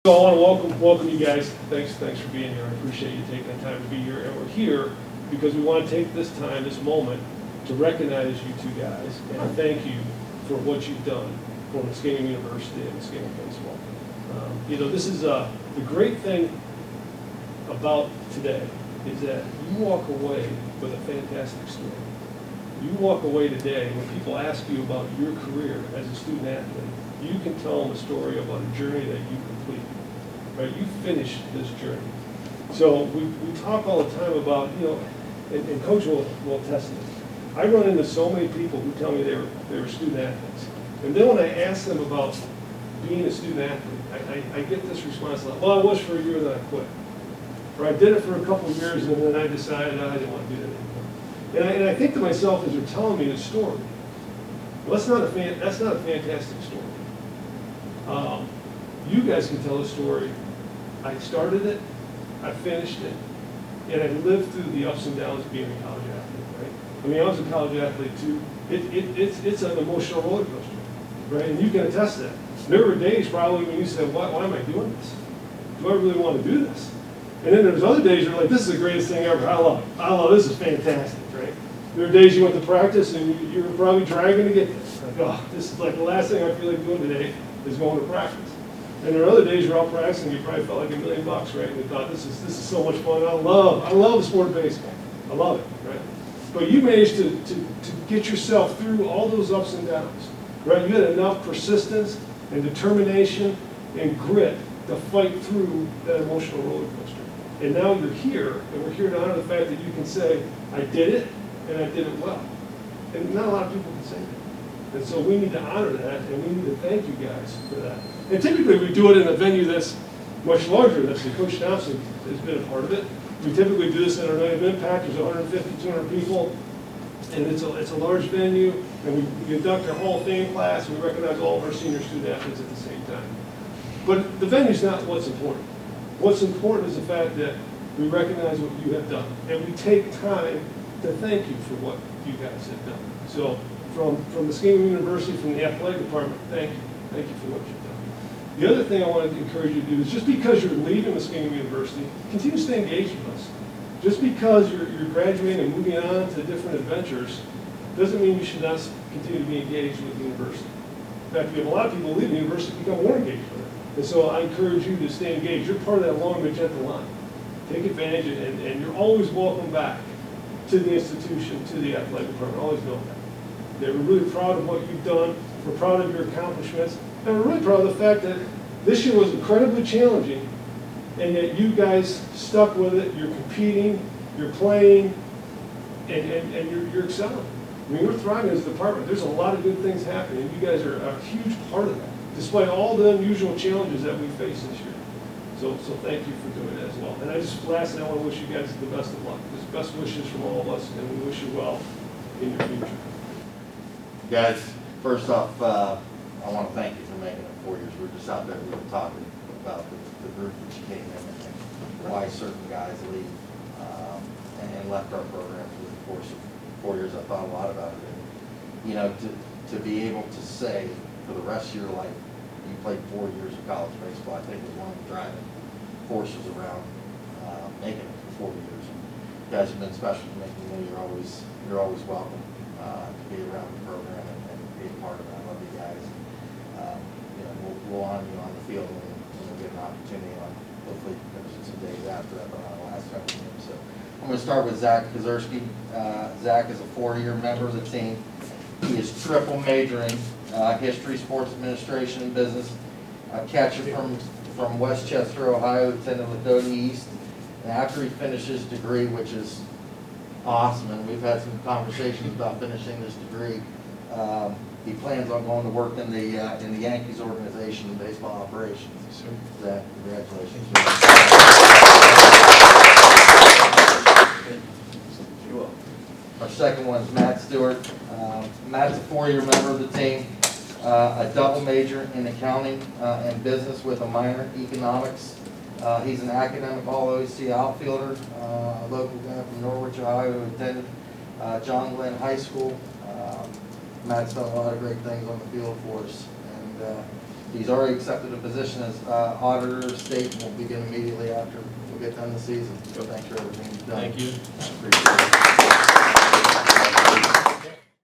So I want to welcome you guys. Thanks for being here. I appreciate you taking the time to be here. And we're here because we want to take this time, this moment, to recognize you two guys and thank you for what you've done for Muskingum University and Muskingum baseball. This is the great thing about today is that you walk away with a fantastic story. You walk away today when people ask you about your career as a student athlete, you can tell them a story about a journey that you completed. Right? You finished this journey. So we talk all the time about, and Coach will attest to this. I run into so many people who tell me they were student athletes. And then when I ask them about being a student athlete, I get this response like, well, I was for a year, then I quit. Or I did it for a couple of years, and then I decided I didn't want to do that anymore. And I think to myself as they're telling me the story, well, that's not a fantastic story. You guys can tell a story. I started it, I finished it, and I lived through the ups and downs of being a college athlete, right? I mean, I was a college athlete too. It's an emotional roller coaster, right? And you can attest to that. There were days probably when you said, why am I doing this? Do I really want to do this? And then there's other days you're like, this is the greatest thing ever. I love it. This is fantastic, right? There are days you went to practice and you're probably dragging to get this. Like, oh, this is like the last thing I feel like doing today is going to practice. And there are other days you're out practicing, you probably felt like $1 million, right? And you thought, this is so much fun. I love the sport of baseball. I love it, right? But you managed to get yourself through all those ups and downs, right? You had enough persistence and determination and grit to fight through that emotional roller coaster. And now you're here, and we're here to honor the fact that you can say, I did it, and I did it well. And not a lot of people can say that. And so we need to honor that, and we need to thank you guys for that. And typically we do it in a venue that's much larger than this, and Coach Thompson has been a part of it. We typically do this at our night of impact. There's 150, 200 people, and it's a large venue, and we conduct our Hall of Fame class, and we recognize all of our senior student athletes at the same time. But the venue's not what's important. What's important is the fact that we recognize what you have done, and we take time to thank you for what you guys have done. So from Muskingum University, from the athletic department, thank you. Thank you for what you've done. The other thing I want to encourage you to do is just because you're leaving Muskingum University, continue to stay engaged with us. Just because you're graduating and moving on to different adventures doesn't mean you should not continue to be engaged with the university. In fact, we have a lot of people leaving the university become more engaged with it. And so I encourage you to stay engaged. You're part of that long but gentle line. Take advantage, and you're always welcome back to the institution, to the athletic department. Always know that. We're really proud of what you've done. We're proud of your accomplishments. And we're really proud of the fact that this year was incredibly challenging, and yet you guys stuck with it. You're competing, you're playing, and you're excelling. I mean, we're thriving as a department. There's a lot of good things happening, and you guys are a huge part of that, despite all the unusual challenges that we face this year. So thank you for doing that as well. And lastly, I want to wish you guys the best of luck. Just best wishes from all of us, and we wish you well in your future. Guys, first off, I want to thank you for making it 4 years. We were just out there, we were talking about the group that you came in and why certain guys leave and left our program through the course of 4 years. I thought a lot about it. To be able to say for the rest of your life, you played 4 years of college baseball, I think was one of the driving forces around making it for 4 years. You guys have been special to me. You're always welcome to be around the program and be a part of it. I love you guys. We'll honor you on the field when we get an opportunity. Hopefully, some days after that, but on the last time we came. So I'm going to start with Zach Kozerski. Zach is a 4-year member of the team. He is triple majoring history, sports administration, and business. Catcher from Westchester, Ohio, attended Lakota East. And after he finished his degree, which is awesome, and we've had some conversations about finishing this degree, he plans on going to work in the Yankees organization in baseball operations. Sure. Zach, congratulations. Our second one is Matt Stewart. Matt's a 4-year member of the team, a double major in accounting and business with a minor in economics. He's an academic All-OC outfielder, a local guy from Norwich, Ohio, who attended John Glenn High School. Matt's done a lot of great things on the field for us, and He's already accepted a position as auditor of state and will begin immediately after we get done the season. So thanks for everything you've done. Thank you. I appreciate it.